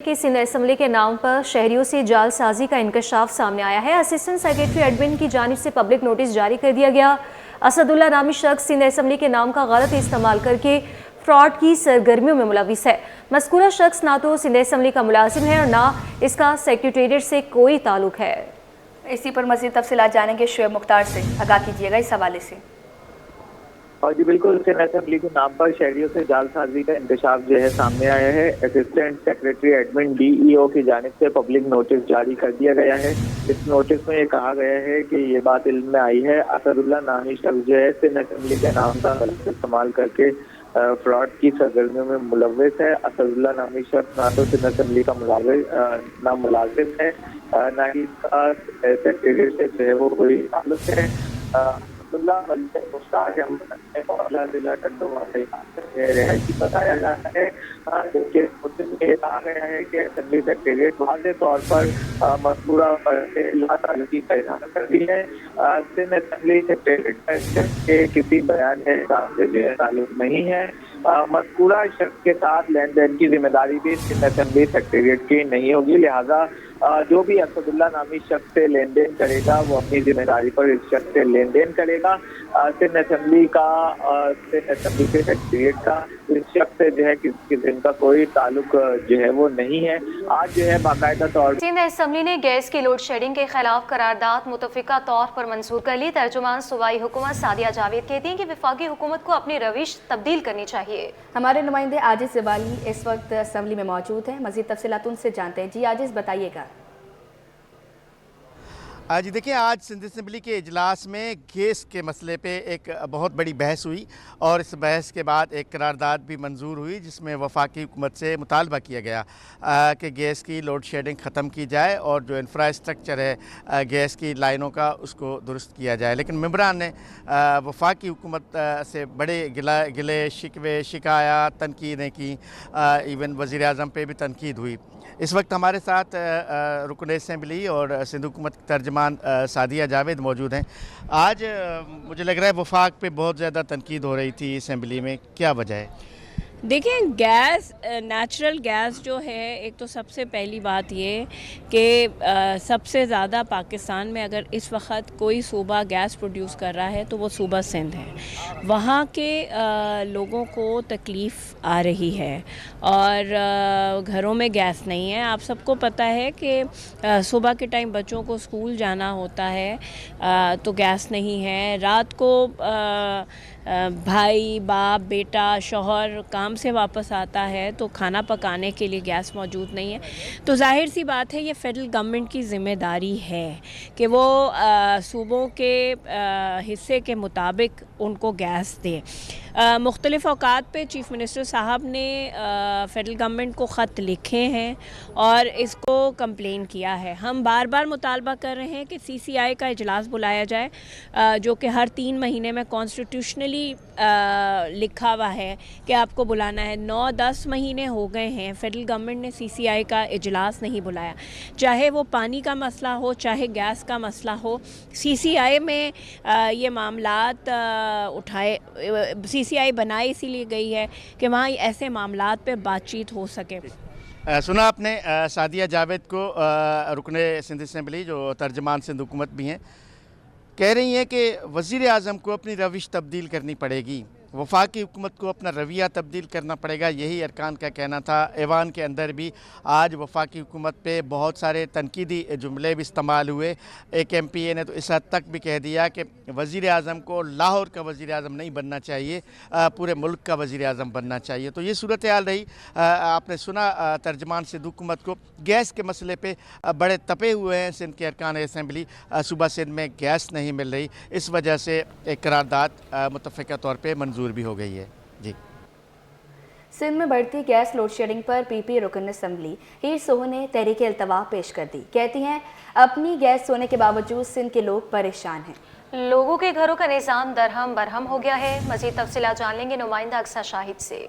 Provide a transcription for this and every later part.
कि सिंध असम्बली के नाम पर शहरियों से जालसाजी का इंकशाफ सामने आया है। असिस्टेंट सेक्रेटरी एडमिन की जानिब से पब्लिक नोटिस जारी कर दिया गया। असदुल्ला नामी शख्स सिंध असम्बली के नाम का गलत इस्तेमाल करके फ्रॉड की सरगर्मियों में मुलविस है। मज़कूरा शख्स ना तो सिंध असम्बली का मुलाजिम है और ना इसका सेक्रेटेरिएट से कोई ताल्लुक है। इसी पर मज़ीद तफसीलात जानेंगे शुएब मुख्तार से। आगाह कीजिएगा इस हवाले से। और जी बिल्कुल, सिंध असम्बली के नाम पर शहरियों से जालसाजी का इंकशाफ जो है सामने आया है। असिस्टेंट सेक्रेटरी एडमिन DEO की जानिब से पब्लिक नोटिस जारी कर दिया गया है। इस नोटिस में ये कहा गया है कि ये बात इल्म में आई है, असदुल्ला नामी शख्स जो है सिंध असम्बली के नाम का गलत इस्तेमाल करके फ्रॉड की सरगर्मियों में मुलविस है। असदुल्ला नामी शख्स ना तो सिंध असम्बली का ना मुलाजिम है, ना ही इसका सेक्रेटरी से जो है वो कोई ताल्लुक है। बताया जाता है कि असेंबली सेक्रेटरिएट वाज़ेह तौर पर मज़कूरा लाताल्लुकी का इज़हार करती है। सिंध असेंबली सेक्रेटरिएट के किसी बयान के हिसाब से जो है ताल्लुक नहीं है। मज़कूरा शख्स के साथ लेन देन की जिम्मेदारी भी सिंध असेंबली सेक्रेटरिएट की नहीं होगी, लिहाजा जो भी असदुल्ला नामी शख्स से लेन देन करेगा वो अपनी जिम्मेदारी पर इस शख्स से लेन देन करेगा। सिंध असेंबली के सेक्रेटरिएट का इस शख्स से जो है किसी किस्म का कोई ताल्लुक जो है वो नहीं है। आज जो है बाकायदा तौर पर सिंध असम्बली ने गैस की लोड शेडिंग के खिलाफ करारदाद मुतफ़िका तौर पर मंजूर कर ली। तर्जुमान सूबाई हुकूमत सादिया जावेद कहती हैं कि वफाकी हुकूमत को अपनी रविश तब्दील करनी चाहिए। हमारे नुमाइंदे आजिज़ ज़बाली इस वक्त असम्बली में मौजूद हैं। मज़ीद तफसीलात उनसे जानते हैं। जी आजिज़, बताइएगा। जी देखिए, आज सिंध असम्बली के इजलास में गैस के मसले पे एक बहुत बड़ी बहस हुई और इस बहस के बाद एक करारदाद भी मंजूर हुई जिसमें वफाकी हुकूमत से मुतालबा किया गया कि गैस की लोड शेडिंग ख़त्म की जाए और जो इंफ्रास्ट्रक्चर है गैस की लाइनों का उसको दुरुस्त किया जाए। लेकिन मेंबरान ने वफाकी हुकूमत से बड़े गिले शिकवे शिकायत तनकीदें की, इवन वज़ीर आज़म पे भी तनकीद हुई। इस वक्त हमारे साथ रुकन असम्बली और सिंध हुकूमत की तर्जमान सादिया जावेद मौजूद हैं। आज मुझे लग रहा है वफाक पे बहुत ज़्यादा तनकीद हो रही थी असम्बली में, क्या वजह है? देखिए, गैस नेचुरल गैस जो है, एक तो सबसे पहली बात ये कि सबसे ज़्यादा पाकिस्तान में अगर इस वक्त कोई सूबा गैस प्रोड्यूस कर रहा है तो वो सूबा सिंध है। वहाँ के लोगों को तकलीफ़ आ रही है और घरों में गैस नहीं है। आप सबको पता है कि सुबह के टाइम बच्चों को स्कूल जाना होता है तो गैस नहीं है। रात को भाई बाप बेटा शौहर काम से वापस आता है तो खाना पकाने के लिए गैस मौजूद नहीं है। तो जाहिर सी बात है ये फेडरल गवर्नमेंट की ज़िम्मेदारी है कि वो सूबों के हिस्से के मुताबिक उनको गैस दे। मुख्तलिफ़ औकात पे चीफ़ मिनिस्टर साहब ने फेडरल गवर्नमेंट को ख़त लिखे हैं और इसको कंप्लेन किया है। हम बार बार मुतालबा कर रहे हैं कि CCI का इजलास बुलाया जाए जो कि हर 3 महीने में कॉन्स्टिट्यूशनली लिखा हुआ है कि आपको बुलाना है। 9-10 महीने हो गए हैं फेडरल गवर्नमेंट ने CCI का इजलास नहीं बुलाया। चाहे वो पानी का मसला हो चाहे गैस का मसला हो, CCI में ये मामलात उठाए CCI बनाई इसीलिए गई है कि वहाँ ऐसे मामलात पे बातचीत हो सके। सुना आपने सादिया जावेद को, रुकने सिंध असम्बली जो तर्जमान सिंध हुकूमत भी हैं, कह रही हैं कि वज़ीर आज़म को अपनी रविश तब्दील करनी पड़ेगी, वफाकी हुकूमत को अपना रवैया तब्दील करना पड़ेगा। यही अरकान का कहना था। ऐवान के अंदर भी आज वफाकी हुकूमत पे बहुत सारे तनकीदी जुमले भी इस्तेमाल हुए। एक MPA ने तो इस हद तक भी कह दिया कि वज़ीर आज़म को लाहौर का वज़ीर आज़म नहीं बनना चाहिए, पूरे मुल्क का वज़ीर आज़म बनना चाहिए। तो ये सूरत हाल रही। आपने सुना तर्जमान सिंध हुकूमत को। गैस के मसले पर बड़े तपे हुए हैं सिंध के अरकान असम्बली। सूबा सिंध में गैस नहीं मिल रही, इस वजह से एक करारदाद मुतफ़िका तौर पर मंजूर भी हो गई है। जी, सिंध में बढ़ती गैस लोड शेडिंग पर PP रुकन असम्बली हीर सोह ने तहरीक अल्तवा पेश कर दी। कहती हैं अपनी गैस होने के बावजूद सिंध के लोग परेशान हैं। लोगों के घरों का निज़ाम दरहम बरहम हो गया है। मज़ीद तफसीलात जान लेंगे नुमाइंदा अक्सा शाहिद से।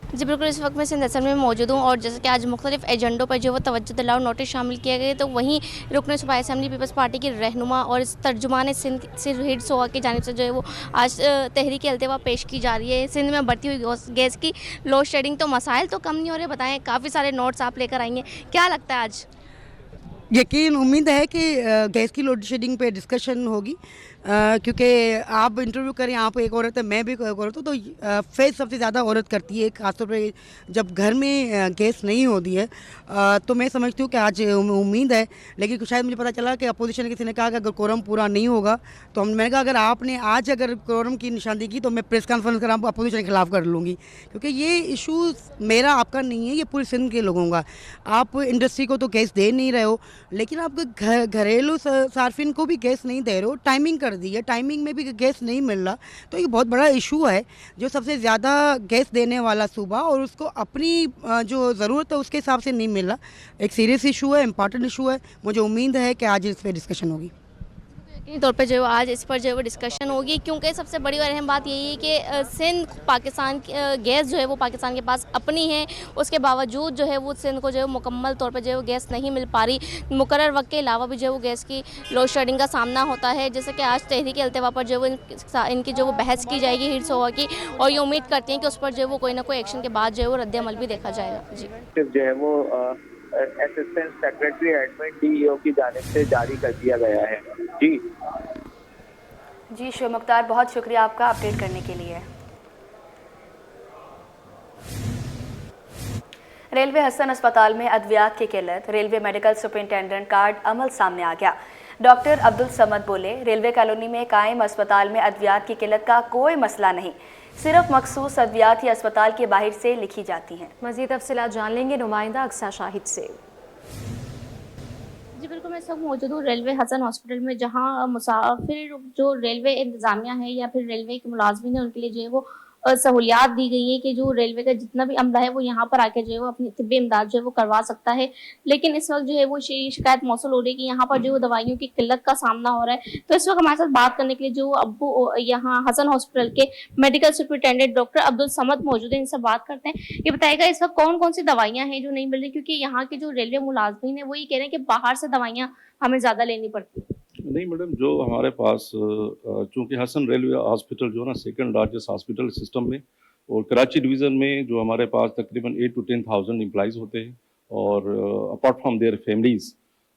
जी बिल्कुल, इस वक्त मैं सिंध असेंबली में मौजूद हूँ और जैसे कि आज मुख्तलिफ एजेंडों पर जो वो तवज्जो दिलाओ नोटिस शामिल किए गए, तो वहीं रुकन सूबाई असेंबली पीपल्स पार्टी की रहनुमा और इस तर्जुमान सिंध सिर हिट सोहा की जानिब से जो है वो आज तहरीक अल्तवा पेश की जा रही है। सिंध में बढ़ती हुई गैस की लोड शेडिंग, तो मसाइल तो कम नहीं हो रहे, बताएं काफ़ी सारे नोट्स आप लेकर आई हैं, क्या लगता है आज? यकीन उम्मीद है कि गैस की लोड शेडिंग पे डिस्कशन होगी, क्योंकि आप इंटरव्यू करें, आप एक औरत है, मैं भी एक औरत हूँ, तो फेस सबसे ज़्यादा औरत करती है, खासतौर पे जब घर में गैस नहीं होती है। तो मैं समझती हूँ कि आज उम्मीद है, लेकिन शायद मुझे पता चला कि अपोजिशन किसी ने कहा कि अगर कोरम पूरा नहीं होगा तो मैंने कहा अगर आपने आज अगर कोरम की निशानदेही की तो मैं प्रेस कॉन्फ्रेंस कर अपोजिशन के खिलाफ कर लूँगी, क्योंकि ये इशू मेरा आपका नहीं है, ये पूरे सिंध के लोगों का। आप इंडस्ट्री को तो गैस दे नहीं रहे हो, लेकिन आप घरेलू सार्फिन को भी गैस नहीं दे रहे हो, टाइमिंग कर दी है, टाइमिंग में भी गैस नहीं मिल रहा, तो ये बहुत बड़ा इशू है। जो सबसे ज़्यादा गैस देने वाला सूबा और उसको अपनी जो ज़रूरत है उसके हिसाब से नहीं मिल रहा, एक सीरियस इशू है, इम्पॉर्टेंट इशू है। मुझे उम्मीद है कि आज इस पर डिस्कशन होगी। यकीनी तौर पे जो है आज इस पर जो है वो डिस्कशन होगी, क्योंकि सबसे बड़ी और अहम बात यही है कि सिंध पाकिस्तान गैस जो है वो पाकिस्तान के पास अपनी है, उसके बावजूद जो है वो सिंध को जो है मुकम्मल तौर पे जो है वो गैस नहीं मिल पा रही। मुकर्रर वक्त के अलावा भी जो है वो गैस की लोड शेडिंग का सामना होता है। जैसे कि आज तहरीक अल्तवा पर जो है वो इनकी जो वो बहस की जाएगी हिट सोहा की, और ये उम्मीद करती हैं कि उस पर जो है वो कोई ना कोई एक्शन के बाद जो है वो रद्द अमल भी देखा जाएगा। जी जो है वो असिस्टेंट सेक्रेटरी एडमिन डीईओ की जानिब से जारी कर दिया गया है। जी शोएब मुख्तार, बहुत शुक्रिया आपका अपडेट करने के लिए। रेलवे हसन अस्पताल में अद्वियात की किल्लत, रेलवे मेडिकल सुपरिंटेंडेंट कार्ड अमल सामने आ गया। डॉक्टर अब्दुल समद बोले, रेलवे कॉलोनी में कायम अस्पताल में अद्वियात की किल्लत का कोई मसला नहीं, सिर्फ मखसूस अद्वियात ही अस्पताल के बाहर से लिखी जाती हैं। मज़ीद तफसीलात जान लेंगे नुमाइंदा अक्सा शाहिद से। जी बिल्कुल, मैं सब मौजूद हूँ रेलवे हसन हॉस्पिटल में, जहाँ मुसाफिर जो रेलवे इंतज़ामिया है या फिर रेलवे के मुलाजमिन है उनके लिए जो है वो सहूलियात दी गई है कि जो रेलवे का जितना भी अमला है वो यहाँ पर आके जो है वो अपनी तिब्बी इमदाद जो है वो करवा सकता है। लेकिन इस वक्त जो है वो शिकायत मौसूल हो रही है कि यहाँ पर जो है दवाइयों की किल्लत का सामना हो रहा है। तो इस वक्त हमारे साथ बात करने के लिए जो अब्बू यहाँ हसन हॉस्पिटल के medical superintendent doctor Abdul Samad मौजूद है, इनसे बात करते हैं। ये बताएगा इस वक्त कौन कौन सी दवाइयाँ हैं जो नहीं मिल रही, क्योंकि यहाँ के जो रेलवे मुलाजमीन है वो ये कह रहे हैं कि बाहर से दवाइयाँ हमें ज़्यादा लेनी पड़ती है। नहीं मैडम, जो हमारे पास चूँकि हसन रेलवे हॉस्पिटल जो है ना सेकंड लार्जेस्ट हॉस्पिटल सिस्टम में, और कराची डिवीज़न में जो हमारे पास तकरीबन 8 to 10,000 एम्प्लॉइज़ होते हैं, और अपार्ट फ्रॉम देयर फैमिलीज़,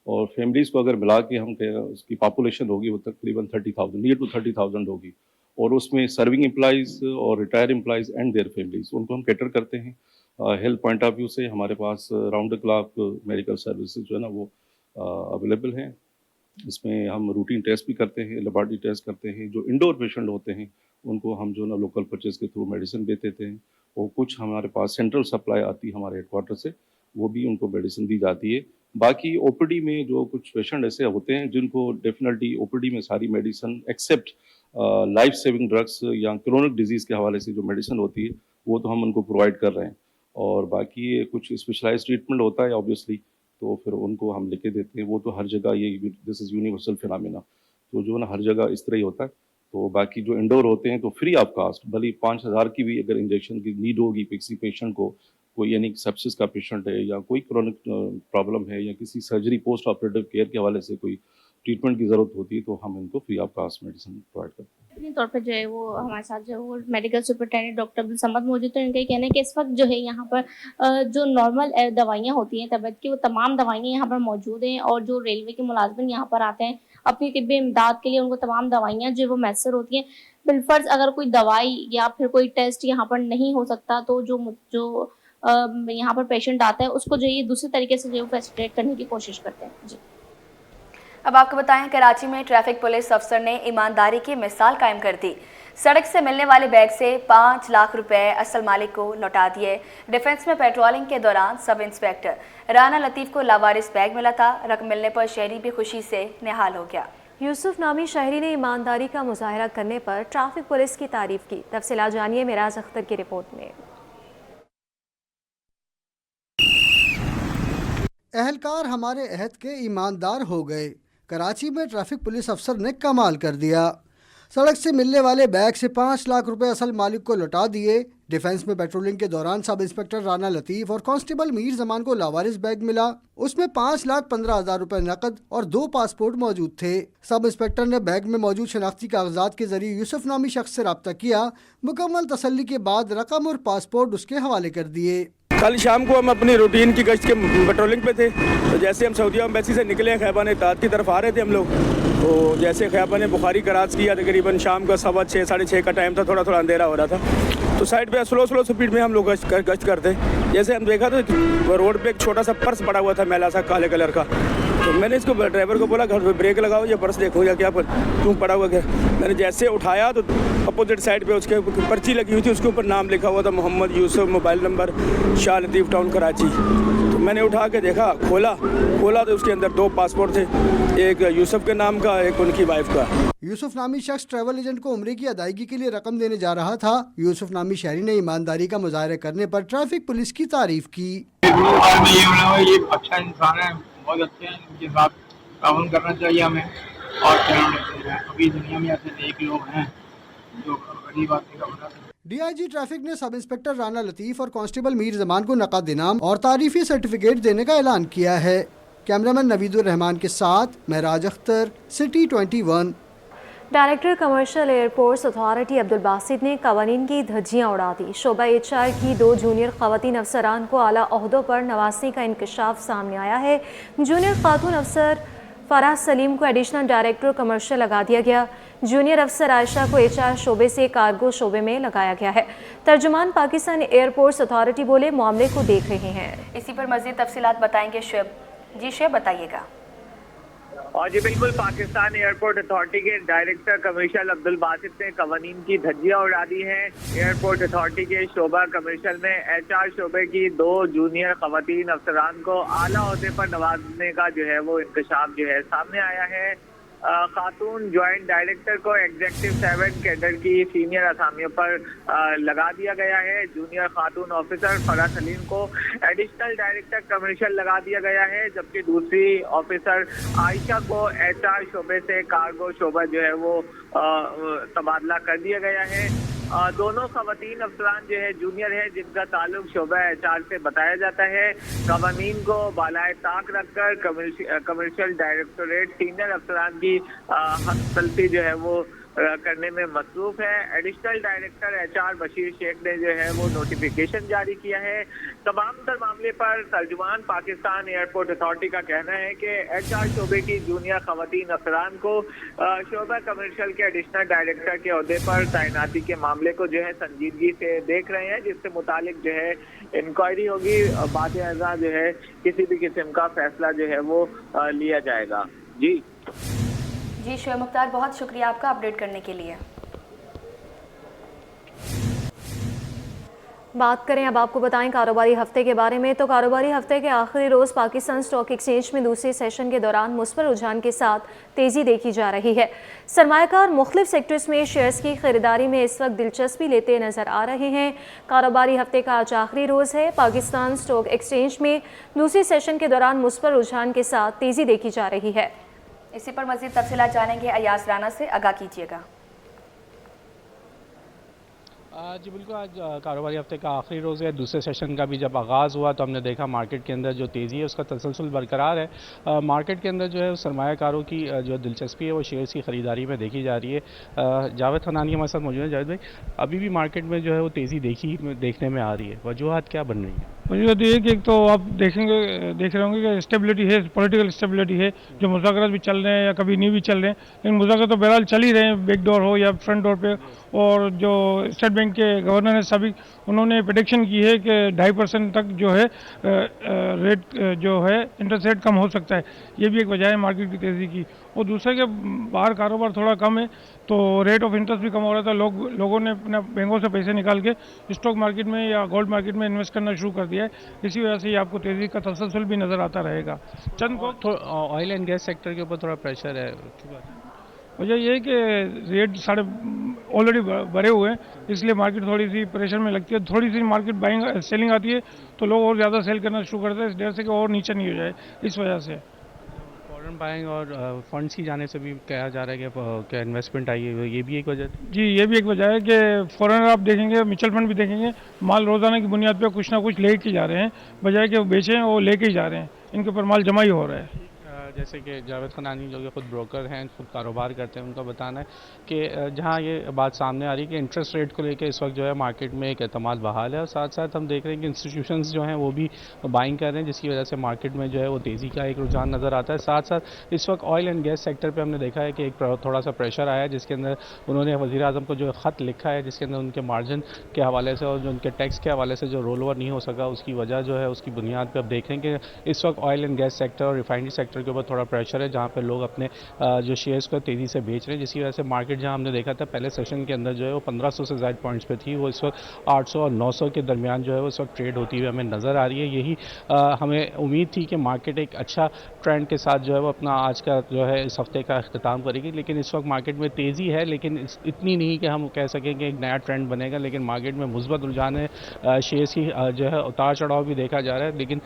और फैमिलीज़ को अगर मिला के हम उसकी पॉपुलेशन होगी वो तकरीबन 30,000 नियर टू 30,000 होगी, और उसमें सर्विंग एम्प्लॉइज़ और retire employees and there families उनको हम कैटर करते हैं। हेल्थ पॉइंट ऑफ व्यू से हमारे पास round the clock medical services जो है ना वो अवेलेबल हैं। इसमें हम रूटीन टेस्ट भी करते हैं, लेबॉरेटरी टेस्ट करते हैं। जो इंडोर पेशेंट होते हैं उनको हम जो ना लोकल परचेज के थ्रू मेडिसिन दे देते हैं, और कुछ हमारे पास सेंट्रल सप्लाई आती है हमारे हेडक्वार्टर से, वो भी उनको मेडिसिन दी जाती है। बाकी ओपीडी में जो कुछ पेशेंट ऐसे होते हैं जिनको डेफिनेटली ओपीडी में सारी medicine except life saving drugs या क्रोनिक डिजीज़ के हवाले से जो मेडिसिन होती है वो तो हम उनको प्रोवाइड कर रहे हैं, और बाकी कुछ स्पेशलाइज ट्रीटमेंट होता है ऑब्वियसली तो फिर उनको हम लिखे देते हैं। वो तो हर जगह ये दिस इज़ यूनिवर्सल फिनोमेना, तो जो ना हर जगह इस तरह ही होता है। तो बाकी जो इंडोर होते हैं तो फ्री ऑफ कास्ट, भले 5,000 की भी अगर इंजेक्शन की नीड होगी किसी पेशेंट को, कोई यानी सेप्सिस का पेशेंट है या कोई क्रोनिक प्रॉब्लम है या किसी सर्जरी पोस्ट ऑपरेटिव केयर के हवाले से कोई ट्रीटमेंट की ज़रूरत होती है, तो हम इनको free of cost medicine provide करते हैं। अपने तौर पर जो है वो हमारे साथ जो वो medical superintendent doctor Abdul Samad मौजूद है। इनका कहना है कि इस वक्त जो है यहाँ पर जो नॉर्मल दवाइयाँ होती हैं तबीयत की, वो तमाम दवाइयाँ यहाँ पर मौजूद हैं, और जो रेलवे के मुलाजमिन यहाँ पर आते हैं अपनी तिब्बी इमदाद के लिए, उनको तमाम दवाइयाँ जो वो मैसर होती हैं। बिलफर्ज अगर कोई दवाई या फिर कोई टेस्ट यहाँ पर नहीं हो सकता तो जो यहाँ पर पेशेंट आता है उसको जो ये दूसरे तरीके से जो फैसिलिटेट करने की कोशिश करते हैं। जी अब आपको बताएं, कराची में ट्रैफिक पुलिस अफसर ने ईमानदारी की मिसाल कायम कर दी। सड़क से मिलने वाले बैग से 5 लाख रुपए असल मालिक को लौटा दिए। डिफेंस में पेट्रोलिंग के दौरान सब इंस्पेक्टर राना लतीफ़ को लावारिस बैग मिला था। रकम मिलने पर शहरी भी खुशी से निहाल हो गया। यूसुफ नामी शहरी ने ईमानदारी का मुजाहरा करने पर ट्रैफिक पुलिस की तारीफ की। तफसीलात जानिए मिराज अख्तर की रिपोर्ट में। एहलकार हमारे अहद के ईमानदार हो गए। कराची में ट्रैफिक पुलिस अफसर ने कमाल कर दिया। सड़क से मिलने वाले बैग से 5 लाख रुपए असल मालिक को लौटा दिए। डिफेंस में पेट्रोलिंग के दौरान सब इंस्पेक्टर राना लतीफ और कांस्टेबल मीर जमान को लावारिस बैग मिला। उसमें 5,15,000 रुपए नकद और 2 पासपोर्ट मौजूद थे। सब इंस्पेक्टर ने बैग में मौजूद शनाख्ती कागजात के जरिए यूसुफ नामी शख्स से रब्ता किया। मुकम्मल तसल्ली के बाद रकम और पासपोर्ट उसके हवाले कर दिए। कल शाम को हम अपनी रूटीन की गश्त के पेट्रोलिंग पे थे, तो जैसे हम सऊदी एम्बेसी से निकले खैबान इत्तेहाद की तरफ आ रहे थे हम लोग, तो जैसे खैबान बुखारी क्रॉस किया तकरीबन शाम का 6:15 6:30 का टाइम था, थोड़ा अंधेरा हो रहा था, तो साइड पे स्लो स्पीड में हम लोग गश्त करते। जैसे हम देखा तो रोड पे एक छोटा सा पर्स पड़ा हुआ था मैला सा काले कलर का, तो मैंने इसको ड्राइवर को बोला घर पे ब्रेक लगाओ, ये पर्स देखो या क्या क्यों पड़ा हुआ क्या। मैंने जैसे उठाया तो अपोजिट साइड पे उसके पर्ची लगी हुई थी, उसके ऊपर नाम लिखा हुआ था Mohammad Yusuf, mobile number Shah Latif town Karachi. तो मैंने उठा के देखा, खोला तो उसके अंदर 2 पासपोर्ट थे, एक यूसुफ के नाम का, एक उनकी वाइफ का। यूसुफ नामी शख्स ट्रैवल एजेंट को उम्रे की अदायगी के लिए रकम देने जा रहा था। यूसुफ नामी शहरी ने ईमानदारी का मुजाहरा करने पर ट्रैफिक पुलिस की तारीफ की। ये अच्छा इंसान है, बहुत अच्छे हैं, इनके साथ ताउन करना चाहिए हमें। और अभी दुनिया में ऐसे नेक लोग हैं जो गरीब आदमी का मदद। डीआईजी ट्रैफिक ने सब इंस्पेक्टर राना लतीफ और कांस्टेबल मीर जमान को नक़द इनाम और तारीफी सर्टिफिकेट देने का ऐलान किया है। कैमरामैन नवीदुर रहमान के साथ Mehraj Akhtar, city 21। Director commercial airports authority Abdul Basit ने कवानीन की धज्जियां उड़ा दी। शोबा HR की 2 जूनियर खवातीन अफसरान को आला ओहदों पर नवाजने का इंकशाफ सामने आया है। जूनियर खातून अफसर फराह सलीम को एडिशनल डायरेक्टर कमर्शियल लगा दिया गया। जूनियर अफसर आयशा को HR शोबे से कार्गो शोबे में लगाया गया है। तर्जुमान पाकिस्तान एयरपोर्ट्स अथॉरिटी बोले मामले को देख रहे हैं। इसी पर मज़ीद तफसीलात बताएंगे शुएब। जी शुएब, बताइएगा। और जी बिल्कुल, पाकिस्तान एयरपोर्ट अथॉरिटी के डायरेक्टर कमर्शियल अब्दुल बासित ने कवानीन की धज्जियां उड़ा दी हैं। एयरपोर्ट अथॉरिटी के शोबा कमर्शियल में HR शोबे की 2 जूनियर खवातीन अफसरान को आला ओहदे पर नवाजने का जो है वो इंकशाफ जो है सामने आया है। खातून ज्वाइंट डायरेक्टर को एग्जेक्टिव 7 कैडर की सीनियर असामियों पर लगा दिया गया है। जूनियर खातून ऑफिसर फराह सलीम को एडिशनल डायरेक्टर कमर्शियल लगा दिया गया है, जबकि दूसरी ऑफिसर आयशा को HR शोबे से कार्गो शोबा जो है वो तबादला कर दिया गया है। दोनों खवातीन अफसरान जो है जूनियर है, जिनका ताल्लुक शोबा HR से बताया जाता है। कवानीन को बालाए ताक रखकर कमर्शियल डायरेक्टोरेट सीनियर अफसरान की हस्तलफी जो है वो करने में मसरूफ है। Additional director HR Bashir Sheikh ने जो है वो नोटिफिकेशन जारी किया है। तमाम तर मामले पर तर्जुमान पाकिस्तान एयरपोर्ट अथॉरिटी का कहना है कि HR शोबे की जूनियर खवातीन अफसरान को शोबा कमर्शियल के एडिशनल डायरेक्टर के ओहदे पर तैनाती के मामले को जो है संजीदगी से देख रहे हैं, जिससे मुतालिक जो है इंक्वायरी होगी। बाद अज़ा जो है किसी भी किस्म का फैसला जो है वो लिया जाएगा। जी शुएब मुख्तार, बहुत शुक्रिया आपका अपडेट करने के लिए। बात करें अब आपको बताएं कारोबारी हफ्ते के बारे में। तो कारोबारी हफ्ते के आखिरी रोज़ पाकिस्तान स्टॉक एक्सचेंज में दूसरे सेशन के दौरान मुस्बत रुझान के साथ तेज़ी देखी जा रही है। सरमायाकार मुख्तलिफ सेक्टर्स में शेयर्स की खरीदारी में इस वक्त दिलचस्पी लेते नज़र आ रहे हैं। कारोबारी हफ्ते का आज आखिरी रोज़ है। पाकिस्तान स्टॉक एक्सचेंज में दूसरे सेशन के दौरान मुस्बत रुझान के साथ तेज़ी देखी जा रही है। इसी पर मज़ीद तफसीलात जानेंगे अयाज राना से, आगाह कीजिएगा। जी बिल्कुल, आज कारोबारी हफ्ते का आखिरी रोज़ है। दूसरे सेशन का भी जब आगाज़ हुआ तो हमने देखा मार्केट के अंदर जो तेज़ी है उसका तसलसल बरकरार है। मार्केट के अंदर जो है सरमायाकारों की जो दिलचस्पी है वो शेयर्स की ख़रीदारी में देखी जा रही है। जावेद खनानी हमारे साथ मौजूद है। जावेद भाई, अभी भी मार्केट में जो है वो तेज़ी देखने में आ रही है, वजूहात क्या बन रही है? वजूहत ये कि एक तो आप देख रहे होंगे कि स्टेबिलिटी है, पॉलिटिकल स्टेबिलिटी है, जो मुज़ाकरात भी चल रहे हैं या कभी नहीं भी चल रहे हैं, लेकिन मुज़ाकरात तो बहरहाल चल ही रहे हैं, बैक डोर हो या फ्रंट डोर पे। और जो स्टेट बैंक के गवर्नर हैं सभी, उन्होंने प्रेडिक्शन की है कि 2.5% तक जो है रेट जो है इंटरेस्ट रेट कम हो सकता है। ये भी एक वजह है मार्केट की तेज़ी की। और दूसरे के बाहर कारोबार थोड़ा कम है तो रेट ऑफ इंटरेस्ट भी कम हो रहा था। लोगों ने अपने बैंकों से पैसे निकाल के स्टॉक मार्केट में या गोल्ड मार्केट में इन्वेस्ट करना शुरू कर दिया है। इसी वजह से आपको तेज़ी का तसलसल भी नज़र आता रहेगा। चंद को ऑयल एंड गैस सेक्टर के ऊपर थोड़ा प्रेशर है। वजह यह है कि रेट ऑलरेडी बढ़े हुए हैं, इसलिए मार्केट थोड़ी सी प्रेशर में लगती है। थोड़ी सी मार्केट बाइंग सेलिंग आती है तो लोग और ज़्यादा सेल करना शुरू करते हैं, इस डर से कि और नीचे नहीं हो जाए, इस वजह से। फॉरेन बाइंग और फंड्स की जाने से भी कहा जा रहा है कि क्या इन्वेस्टमेंट आई है, ये भी एक वजह थी। जी, ये भी एक वजह है कि फॉरेनर आप देखेंगे, म्यूचुअल फंड भी देखेंगे, माल रोज़ाना की बुनियाद पे कुछ ना कुछ ले के जा रहे हैं, बजाय कि वो बेचें वो लेके ही जा रहे हैं, इनके ऊपर माल जमा ही हो रहा है। जैसे कि जावेद खनानी जो कि खुद ब्रोकर हैं, खुद कारोबार करते हैं, उनका बताना है कि जहां ये बात सामने आ रही है कि इंटरेस्ट रेट को लेकर इस वक्त जो है मार्केट में एक एतमाद बहाल है, और साथ साथ हम देख रहे हैं कि इंस्टीट्यूशंस जो हैं वो भी बाइंग कर रहे हैं, जिसकी वजह से मार्केट में जो है वो तेज़ी का एक रुझान नज़र आता है। साथ साथ इस वक्त ऑयल एंड गैस सेक्टर पर हमने देखा है कि एक थोड़ा सा प्रेशर आया है, जिसके अंदर उन्होंने वज़ीर आज़म को जो ख़त लिखा है, जिसके अंदर उनके मार्जिन के हवाले से और जो उनके टैक्स के हवाले से जो रोल ओवर नहीं हो सका, उसकी वजह जो है उसकी बुनियाद पर अब देख रहे हैं कि इस वक्त ऑयल एंड गैस सेक्टर और रिफाइनरी सेक्टर के ऊपर थोड़ा प्रेशर है, जहाँ पे लोग अपने जो शेयर्स को तेज़ी से बेच रहे हैं, जिसकी वजह से मार्केट जहाँ हमने देखा था पहले सेशन के अंदर जो है वो 1500 से ज़्यादा पॉइंट्स पे थी, वो इस वक्त 800 और 900 के दरमियान जो है वो इस वक्त ट्रेड होती हुई हमें नज़र आ रही है। यही हमें उम्मीद थी कि मार्केट एक अच्छा ट्रेंड के साथ जो है वो अपना आज का जो है इस हफ्ते का अख्ताम करेगी, लेकिन इस वक्त मार्केट में तेज़ी है, लेकिन इतनी नहीं कि हम कह सकें कि एक नया ट्रेंड बनेगा, लेकिन मार्केट में मुस्बत रुझान है, शेयर्स की जो है उतार चढ़ाव भी देखा जा रहा है। लेकिन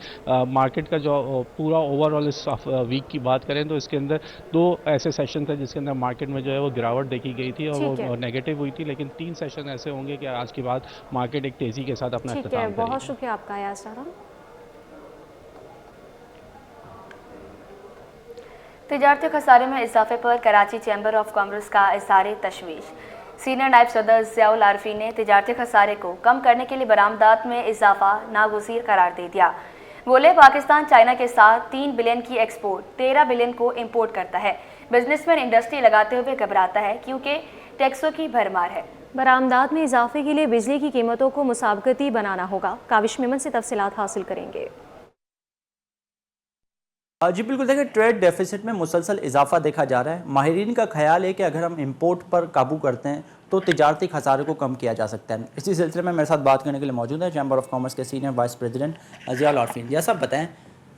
मार्केट का जो पूरा ओवरऑल इस वीक की बात करें तो इसके अंदर 2 ऐसे सेशन थे जिसके अंदर मार्केट में जो है वो गिरावट देखी गई थी और वो नेगेटिव हुई थी, लेकिन 3 सेशन ऐसे होंगे कि आज के बाद मार्केट एक तेज़ी के साथ अपना अख्ताम करेगी। बहुत शुक्रिया आपका यास राना। तिजारती खसारे में इजाफे पर कराची चैम्बर ऑफ कॉमर्स का इज़हार तशवीश। सीनियर नायब सदर ज़ियाउल आरफी ने तिजारती खसारे को कम करने के लिए बरामदात में इजाफा नागुज़ीर करार दे दिया। बोले पाकिस्तान चाइना के साथ 3 बिलियन की एक्सपोर्ट 13 बिलियन को इंपोर्ट करता है। बिजनेसमैन इंडस्ट्री लगाते हुए घबराता है क्योंकि टैक्सों की भरमार है। बरामदात में इजाफे के लिए बिजली की कीमतों को मुसाबकती बनाना होगा। काविश मेमन से तफसीलात हासिल करेंगे। जी बिल्कुल, देखिए ट्रेड डेफिसिट में मुसलसल इजाफा देखा जा रहा है। माहिरीन का ख्याल है कि अगर हम इंपोर्ट पर काबू करते हैं तो तिजारती खसारे को कम किया जा सकता है। इसी सिलसिले में मेरे साथ बात करने के लिए मौजूद है चैम्बर ऑफ कॉमर्स के सीनियर वाइस प्रेसिडेंट ज़ियाउल आरफी। जैसा आप बताएं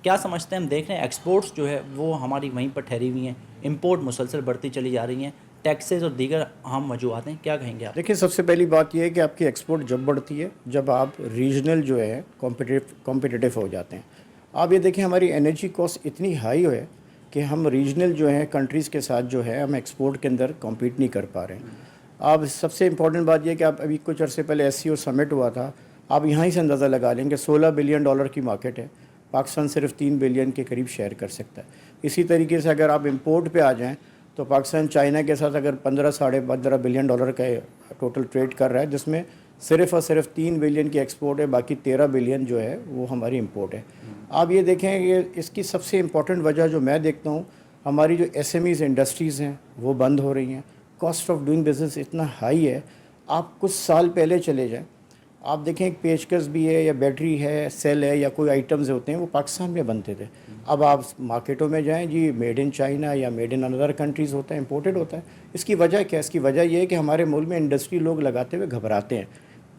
क्या समझते हैं? हम देख रहे हैं एक्सपोर्ट्स जो है वो हमारी वहीं पर ठहरी हुई हैं, इंपोर्ट मुसलसल बढ़ती चली जा रही हैं, टैक्सेस और दीगर अहम वजूहत हैं, क्या कहेंगे आप? देखिए, सबसे पहली बात यह है कि आपकी एक्सपोर्ट जब बढ़ती है जब आप रीजनल जो है कॉम्पिटिटिव हो जाते हैं। आप ये देखें हमारी एनर्जी कॉस्ट इतनी हाई है कि हम रीजनल जो है कंट्रीज़ के साथ जो है हम एक्सपोर्ट के अंदर कॉम्पीट नहीं कर पा रहे हैं। अब सबसे इम्पॉर्टेंट बात यह कि आप अभी कुछ अर्से पहले SCO समिट हुआ था, आप यहाँ ही से अंदाज़ा लगा लेंगे $16 बिलियन की मार्केट है, पाकिस्तान सिर्फ 3 बिलियन के करीब शेयर कर सकता है। इसी तरीके से अगर आप इंपोर्ट पे आ जाएं तो पाकिस्तान चाइना के साथ अगर 15-15.5 बिलियन डॉलर का टोटल ट्रेड कर रहा है, जिसमें सिर्फ और सिर्फ 3 बिलियन की एक्सपोर्ट है, बाकी 13 बिलियन जो है वो हमारी इंपोर्ट है। आप ये देखें कि इसकी सबसे इम्पॉर्टेंट वजह जो मैं देखता हूँ, हमारी जो SMEs इंडस्ट्रीज़ हैं वो बंद हो रही हैं। कॉस्ट ऑफ डूइंग बिज़नेस इतना हाई है, आप कुछ साल पहले चले जाएं, आप देखें एक पेचकस भी है या बैटरी है, सेल है या कोई आइटम्स होते हैं वो पाकिस्तान में बनते थे। अब आप मार्केटों में जाएं जी, मेड इन चाइना या मेड इन अनदर कंट्रीज़ होता है, इंपोर्टेड होता है। इसकी वजह क्या है? इसकी वजह ये है कि हमारे मुल्क में इंडस्ट्री लोग लगाते हुए घबराते हैं,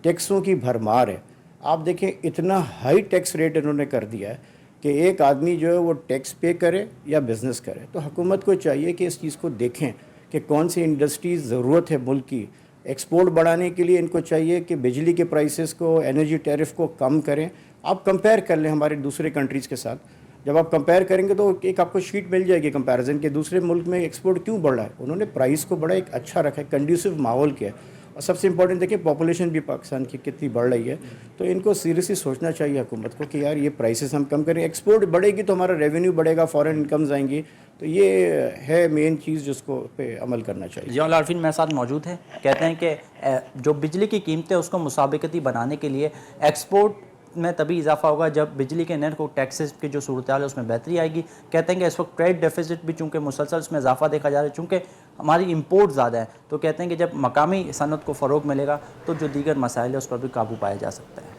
टैक्सों की भरमार है। आप देखें इतना हाई टैक्स रेट इन्होंने कर दिया है कि एक आदमी जो है वो टैक्स पे करे या बिज़नेस करे। तो हुकूमत को चाहिए कि इस चीज़ को देखें कि कौन सी इंडस्ट्रीज़ ज़रूरत है मुल्क की। एक्सपोर्ट बढ़ाने के लिए इनको चाहिए कि बिजली के प्राइसेस को, एनर्जी टैरिफ को कम करें। आप कंपेयर कर लें हमारे दूसरे कंट्रीज़ के साथ, जब आप कंपेयर करेंगे तो एक आपको शीट मिल जाएगी कंपैरिजन के दूसरे मुल्क में एक्सपोर्ट क्यों बढ़ रहा है। उन्होंने प्राइस को बड़ा एक अच्छा रखा है, कंड्यूसिव माहौल किया है। और सबसे इंपॉर्टेंट देखिए पॉपुलेशन भी पाकिस्तान की कितनी बढ़ रही है, तो इनको सीरियसली सोचना चाहिए हुकूमत को कि यार ये प्राइसेस हम कम करें। एक्सपोर्ट बढ़ेगी तो हमारा रेवेन्यू बढ़ेगा, फॉरेन इनकम्स आएंगी, तो ये है मेन चीज़ जिसको पे अमल करना चाहिए। ज़ियाउल आरफीन मेरे साथ मौजूद है, कहते हैं कि जो बिजली की कीमतें उसको मुसाबिकती बनाने के लिए एक्सपोर्ट में तभी इजाफा होगा जब बिजली के नर्ख और टैक्सेस की जो सूरत है उसमें बेहतरी आएगी। कहते हैं कि इस वक्त ट्रेड डेफिसिट भी चूँकि मुसलसल उसमें इजाफा देखा जा रहा है, चूँकि हमारी इंपोर्ट ज़्यादा है, तो कहते हैं कि जब मकामी सनत को फ़रोग मिलेगा तो जो दीगर मसाइल है उस पर भी काबू पाया जा सकता है।